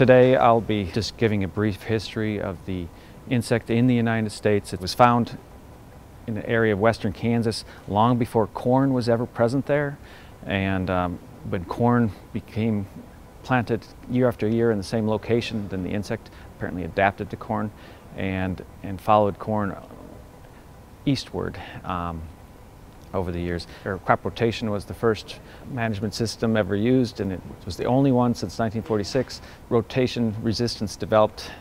Today I'll be just giving a brief history of the insect in the United States. It was found in the area of western Kansas long before corn was ever present there, and when corn became planted year after year in the same location, then the insect apparently adapted to corn and followed corn eastward over the years. Crop rotation was the first management system ever used, and it was the only one since 1946. Rotation resistance developed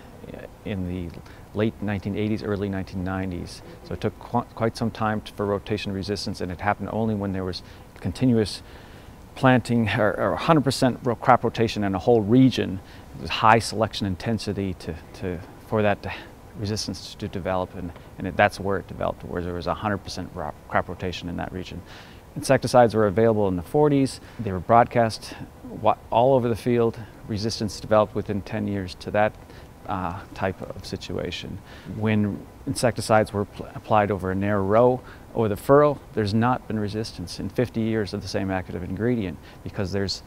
in the late 1980s, early 1990s. So it took quite some time for rotation resistance, and it happened only when there was continuous planting or 100% crop rotation in a whole region. It was high selection intensity for that resistance to develop, and that's where it developed, where there was 100% crop rotation in that region. Insecticides were available in the 40s. They were broadcast all over the field. Resistance developed within 10 years to that type of situation. When insecticides were applied over a narrow row or the furrow, there's not been resistance in 50 years of the same active ingredient, because there's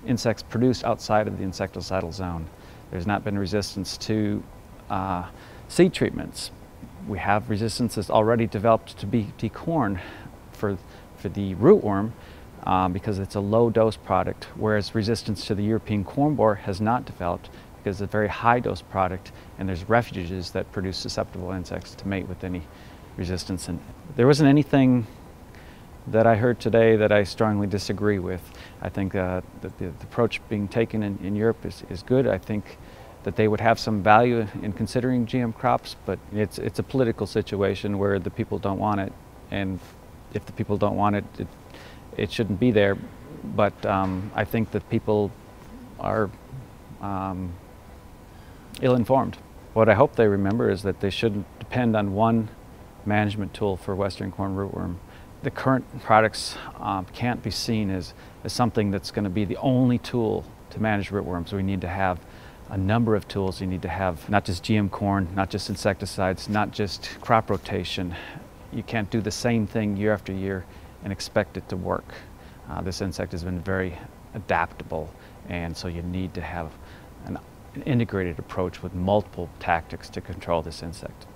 insects produced outside of the insecticidal zone. There's not been resistance to seed treatments. We have resistance that's already developed to BT corn for the rootworm because it's a low dose product, whereas resistance to the European corn borer has not developed because it's a very high dose product, and there's refuges that produce susceptible insects to mate with any resistance. And there wasn't anything that I heard today that I strongly disagree with. I think that the approach being taken in Europe is good. I think that they would have some value in considering GM crops, but it's a political situation where the people don't want it, and if the people don't want it, it shouldn't be there. But I think that people are ill-informed. What I hope they remember is that they shouldn't depend on one management tool for western corn rootworm. The current products can't be seen as something that's going to be the only tool to manage rootworms. We need to have a number of tools. You need to have not just GM corn, not just insecticides, not just crop rotation. You can't do the same thing year after year and expect it to work. This insect has been very adaptable, and so you need to have an integrated approach with multiple tactics to control this insect.